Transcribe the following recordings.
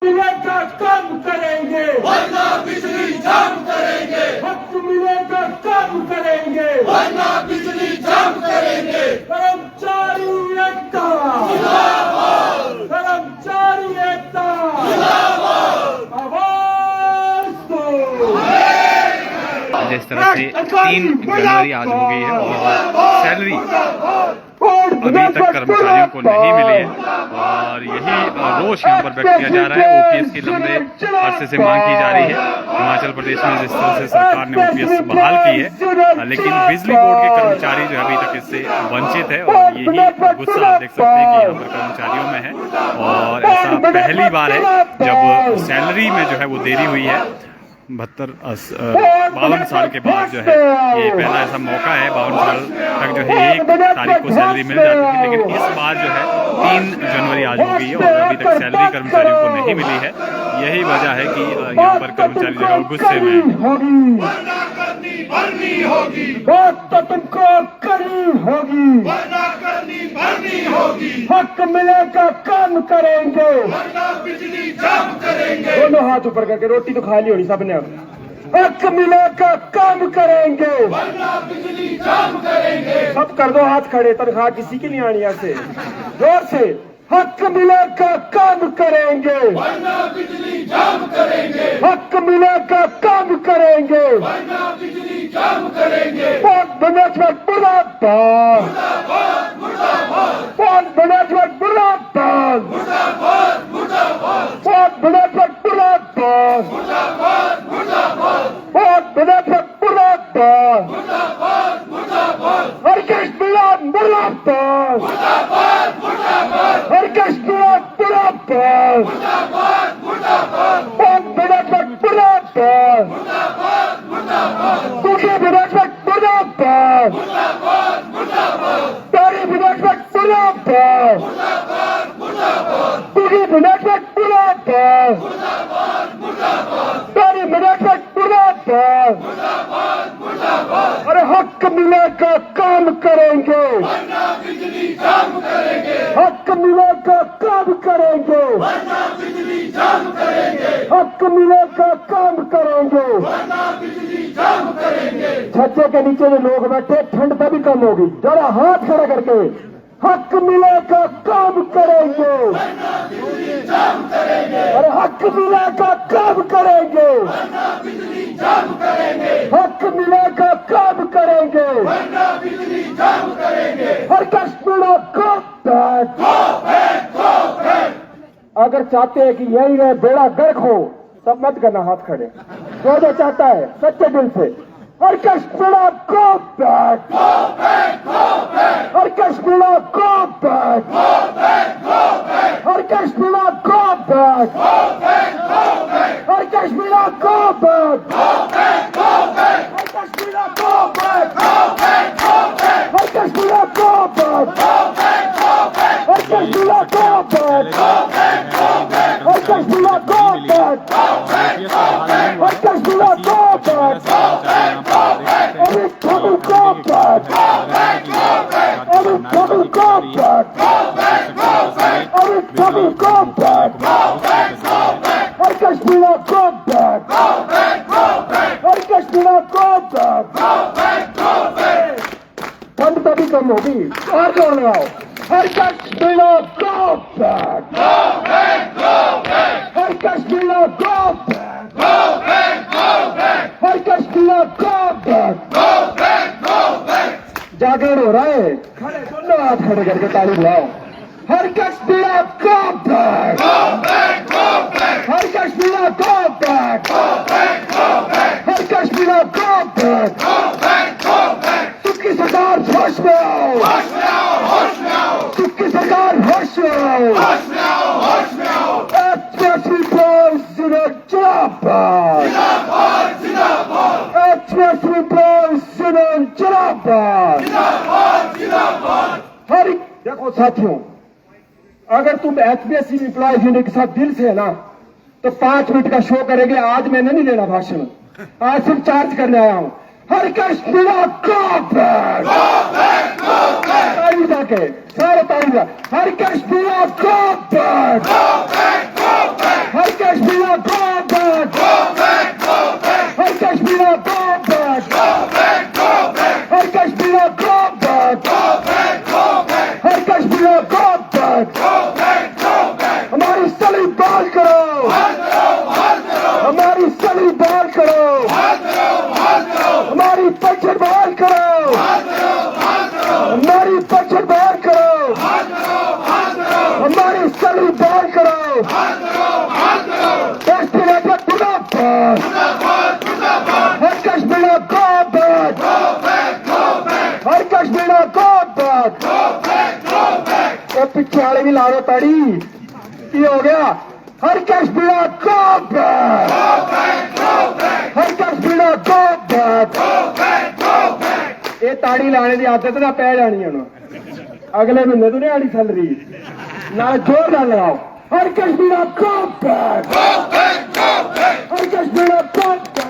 मिलेगा कम करेंगे, वरना बिजली जाम करेंगे। हक मिलेगा कम करेंगे, वरना बिजली जाम करेंगे। कर्मचारी एकता, कर्मचारी एकता, आवाज दो। जिस तरह से 3 जनवरी आज हो गई है और सैलरी अभी तक कर्मचारियों को नहीं मिली है और यही रोष यहाँ पर व्यक्त किया जा रहा है। ओपीएस की लंबे अरसे से मांग की जा रही है। हिमाचल प्रदेश में जिस तरह से सरकार ने ओपीएस बहाल की है, लेकिन बिजली बोर्ड के कर्मचारी जो अभी तक इससे वंचित है और यही गुस्सा आप देख सकते हैं कि यहाँ पर कर्मचारियों में है। और ऐसा पहली बार है जब सैलरी में जो है वो देरी हुई है। 52 साल के बाद जो है ये पहला ऐसा मौका है। 52 साल तक जो है 1 तारीख को सैलरी मिल जाती थी, लेकिन इस बार जो है 3 जनवरी आज हो गई है और अभी तक सैलरी कर्मचारियों को नहीं मिली है। यही वजह है कि यहाँ पर कर्मचारी जो है गुस्से में बात तो तुमको करनी होगी, वरना करनी भरनी होगी। हक मिलेगा कम करेंगे, वरना बिजली जाम करेंगे। दोनों हाथ ऊपर करके, रोटी तो खा ली होनी सबने। हक मिलेगा कम करेंगे, वरना बिजली जाम करेंगे। सब कर दो हाथ खड़े, तनख्वाह किसी की नहीं आनी ऐसे जोर से। हक मिलेगा कम करेंगे, वरना बिजली जाम करेंगे। हक मिलेगा कम करेंगे, वरना बिजली जाम करेंगे। मैनेजमेंट मुर्दाबाद, मैनेजमेंट मुर्दाबाद, मैनेजमेंट मुर्दाबाद, मैनेजमेंट मुर्दाबाद, हरकश मिलाद मुर्दाबाद, हरकश मिलाद मुर्दाबाद, मैनेजमेंट मुर्दाबाद, दुखी मैनेजमेंट मुर्दाबाद, तारी मैनेजमेंट मुर्दाबाद, दुखी मैनेजमेंट मुर्दाबाद, तारी मैनेजमेंट मुर्दाबाद। अरे हक मिलेगा काम करेंगे, वरना बिजली जाम करेंगे। हक मिलेगा काम करेंगे, वरना बिजली जाम करेंगे। हक मिलेगा काम करेंगे। वरना बिजली जाम करेंगे। छज्जे के नीचे जो लोग बैठे ठंड तभी कम होगी। जरा हाथ खड़ा करके हक मिलेगा काम करेंगे, वरना बिजली जाम करेंगे। अरे हक मिलेगा काम करेंगे, वरना बिजली जाम करेंगे। हक मिलेगा काम करेंगे। वरना बिजली जाम करेंगे। हर कश्मीर को बैक। अगर चाहते हैं कि यही रहे बेड़ा गर्क हो, तब मत करना हाथ खड़े। जो चाहता है सच्चे दिल से हर कश्मीर को बैक, हर कश्मीर को बैक, हर कश्मीर को बैक, हर कश्मीर को बैक, हर कश्मीर को बैक, हर कश्मीर को बैक, हर कश्मीर को बैक, हर कश्मीर को बैक, हर कश्मीर को बैक, अभी खबर को बैक, अभी खबर को बैक, अभी खबर को बैक, हर कश्मीर को बैक, हर कश्मीर को बैक। ठंड तभी कम होगी और जोर लगाओ। हर कश्मीर को बैक, हर कश्मीर को बैक, हर कश्मीर को बैक। जागरण हो रहा है, खड़े दोनों हाथ खड़े करके ताली बुलाओ। हर कश्मीर को बैक, हर कश्मीर को बैक, हर कश्मीर को बैक। सुखी सरकार होश में आओ, सुखी सरकार होश में आओ। एक्सप्रेस बॉयज जिंदाबाद, एक्सप्रेस बॉयज जिंदाबाद। हर देखो साथियों, अगर तुम एचपीएससी एम्प्लॉयज यूनियन के साथ दिल से है ना, तो 5 मिनट का शो करेंगे। आज मैंने नहीं लेना भाषण, आज सिर्फ चार्ज करने आया हूँ। हर कश्मीर को बैक, ताली जाके सारे ताली जा। हर कश्मीर को बैक, हर Kashmir Murdabad! Har Kashmir go back! Har Kashmir go back! ਉਹ ਪਿੱਛੇ ਵਾਲੇ ਵੀ ਲਾ ਦੋ ਤਾੜੀ ਕੀ ਹੋ ਗਿਆ ਹਰ ਕਸ਼ਮੀਰ ਗੋ ਬੈਕ ਹਰ ਕਸ਼ਮੀਰ ਗੋ ਬੈਕ ਇਹ ਤਾੜੀ ਲਾਣੇ ਦੀ ਆਦਤ ਨਾ ਪੈ ਜਾਣੀ ਹੁਣ ਅਗਲੇ ਮਹੀਨੇ ਤੋਂ ਨਹੀਂ ਆਣੀ ਸੈਲਰੀ ਨਾਲ ਜ਼ੋਰ ਨਾਲ ਲਗਾਓ ਹਰ ਕਸ਼ਮੀਰ ਗੋ ਬੈਕ ਹਰ ਕਸ਼ਮੀਰ ਗੋ ਬੈਕ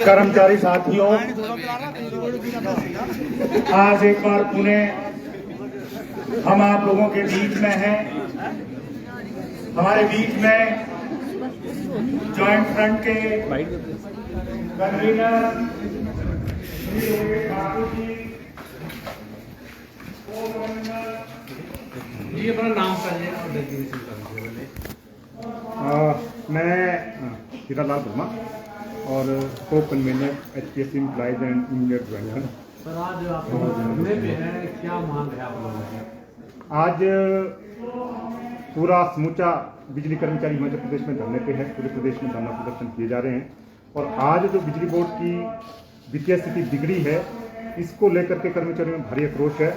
कर्मचारी साथियों, आज एक बार पुनः हम आप लोगों के बीच में हैं। हमारे बीच में जॉइंट फ्रंट के कन्वीनर श्री योगेश ठाकुर जी, जी अपना नाम करिए और डेजिग्नेशन करिए। मैं हीरालाल वर्मा और को convener HPSC employees and engineer join. Sir आज आप धरने पे हैं, क्या मांग है आप लोगों की? आज पूरा समूचा बिजली कर्मचारी मध्य प्रदेश में धरने पे है। पूरे प्रदेश में धरना प्रदर्शन किए जा रहे हैं और आज जो बिजली बोर्ड की वित्तीय स्थिति बिगड़ी है इसको लेकर के कर्मचारियों में भारी आक्रोश है।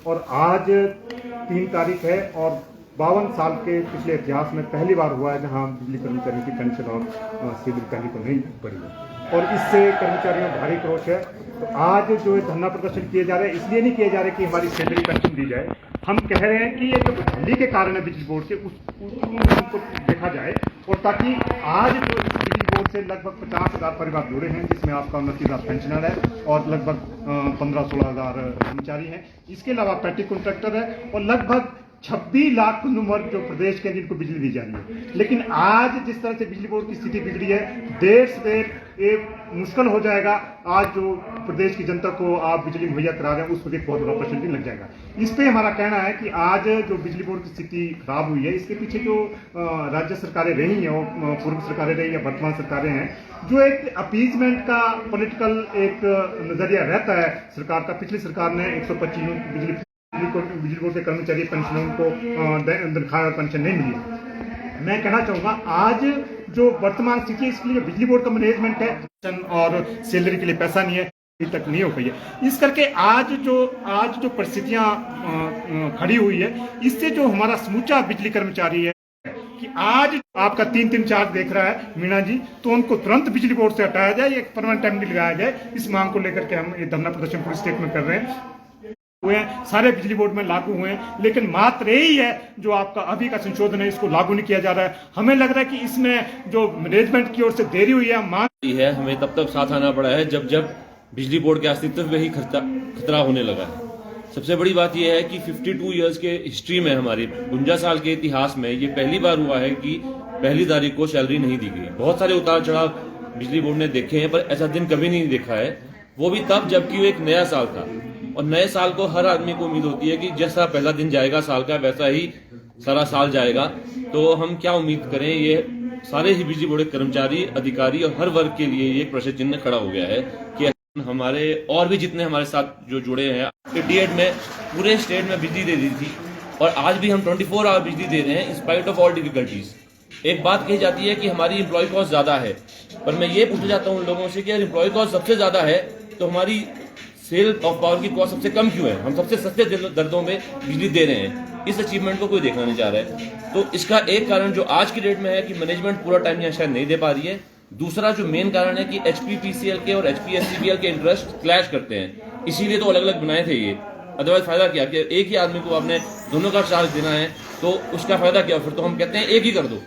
और आज 3 तारीख है और 52 साल के पिछले इतिहास में पहली बार हुआ है जहां बिजली कर्मचारियों की पेंशन और सैलरी पहले को नहीं बढ़ी है और इससे कर्मचारियों में भारी आक्रोश है। तो आज जो धरना प्रदर्शन किए जा रहे हैं इसलिए नहीं किए जा रहे कि हमारी सैलरी पेंशन दी जाए, हम कह रहे हैं कि ये जो बदली के कारण है बिजली बोर्ड के उसको देखा जाए और ताकि आज जो बिजली बोर्ड से लगभग 50,000 परिवार जुड़े हैं जिसमें आपका 29,000 पेंशनर है और लगभग 15-16,000 कर्मचारी हैं। इसके अलावा पेटी कॉन्ट्रैक्टर है और लगभग 26 लाख कंज्यूमर जो प्रदेश के जिनको बिजली दी जा रही है। लेकिन आज जिस तरह से बिजली बोर्ड की स्थिति बिगड़ी है देर सवेर ये मुश्किल हो जाएगा। आज जो प्रदेश की जनता को आप बिजली मुहैया करा रहे हैं उस पर एक बहुत बड़ा प्रश्न लग जाएगा। इस पे हमारा कहना है कि आज जो बिजली बोर्ड की स्थिति खराब हुई है इसके पीछे जो राज्य सरकारें रही हैं वो पूर्व सरकारें रही या वर्तमान सरकारें हैं जो एक अपीजमेंट का पॉलिटिकल एक नजरिया रहता है सरकार का। पिछली सरकार ने 125 बिजली बोर्ड के कर्मचारी पेंशनों को तनख्वाह और पेंशन नहीं मिली। मैं कहना चाहूंगा आज जो वर्तमान स्थिति है इसके लिए बिजली बोर्ड का मैनेजमेंट है और सैलरी के लिए पैसा नहीं है अभी तक नहीं हो पाई है। इस करके आज जो परिस्थितियां खड़ी हुई है इससे जो हमारा समूचा बिजली कर्मचारी है कि आज आपका 3 चार्ज देख रहा है मीना जी तो उनको तुरंत बिजली बोर्ड से हटाया जाए, एक परमानेंट टाइम लगाया जाए। इस मांग को लेकर के हम ये धरना प्रदर्शन पूरे स्टेट में कर रहे हैं हुए हैं, सारे बिजली बोर्ड में लागू हुए हैं। लेकिन मात्र यही है जो आपका अभी का संशोधन है इसको लागू नहीं किया जा रहा है। हमें लग रहा है कि इसमें जो मैनेजमेंट की ओर से देरी हुई है मांग है हमें तब तक साथ आना पड़ा है जब बिजली बोर्ड के अस्तित्व में ही खतरा होने लगा है। सबसे बड़ी बात यह है कि 52 इयर्स के हिस्ट्री में हमारी 52 साल के इतिहास में ये पहली बार हुआ है कि पहली तारीख को सैलरी नहीं दी गई। बहुत सारे उतार चढ़ाव बिजली बोर्ड ने देखे हैं पर ऐसा दिन कभी नहीं देखा है, वो भी तब जबकि वो एक नया साल था। और नए साल को हर आदमी को उम्मीद होती है कि जैसा पहला दिन जाएगा साल का वैसा ही सारा साल जाएगा। तो हम क्या उम्मीद करें, ये सारे ही बिजली बोर्ड के कर्मचारी अधिकारी और हर वर्ग के लिए ये प्रश्न चिन्ह खड़ा हो गया है कि हमारे और भी जितने हमारे साथ जो जुड़े हैं 88 में पूरे स्टेट में बिजली दे दी थी और आज भी हम 24 आवर बिजली दे रहे हैं in spite of all difficulties. एक बात कही जाती है कि हमारी एम्प्लॉय कॉस्ट ज्यादा है, पर मैं ये पूछना चाहता हूँ लोगों से कि अगर एम्प्लॉय कॉस्ट सबसे ज्यादा है तो हमारी सेल ऑफ पावर की कॉस्ट सबसे कम क्यों है? हम सबसे सस्ते दरों में बिजली दे रहे हैं। इस अचीवमेंट को कोई देखना नहीं चाह रहा है। तो इसका एक कारण जो आज की डेट में है कि मैनेजमेंट पूरा टाइम यहाँ शायद नहीं दे पा रही है। दूसरा जो मेन कारण है कि HPPCL के और HPSCBL के इंटरेस्ट क्लैश करते हैं, इसीलिए तो अलग अलग बनाए थे ये। अदरवाइज फायदा क्या कि एक ही आदमी को आपने दोनों का चार्ज देना है तो उसका फायदा क्या? फिर तो हम कहते हैं एक ही कर दो।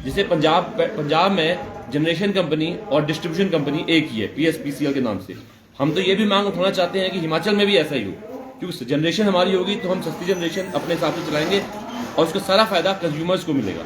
जिसे पंजाब में जनरेशन कंपनी और डिस्ट्रीब्यूशन कंपनी एक ही है PSPCL के नाम से। हम तो ये भी मांग उठाना चाहते हैं कि हिमाचल में भी ऐसा ही हो, क्योंकि जनरेशन हमारी होगी तो हम सस्ती जनरेशन अपने हिसाब से चलाएंगे और उसका सारा फायदा कंज्यूमर्स को मिलेगा।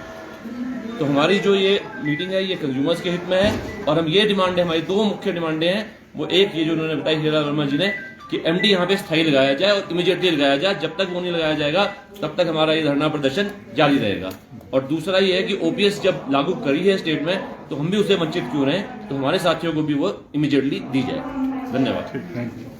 तो हमारी जो ये मीटिंग है ये कंज्यूमर्स के हित में है और हम ये डिमांड है, हमारी 2 मुख्य डिमांडें हैं। वो एक ये जो उन्होंने बताई हीरालाल वर्मा जी ने कि MD यहाँ पे स्थायी लगाया जाए और इमीडिएटली लगाया जाए। जब तक वो नहीं लगाया जाएगा तब तक हमारा ये धरना प्रदर्शन जारी रहेगा। और दूसरा ये है कि OPS जब लागू करी है स्टेट में तो हम भी उसे वंचित क्यों रहे, तो हमारे साथियों को भी वो इमीडिएटली दी जाए। धन्यवाद।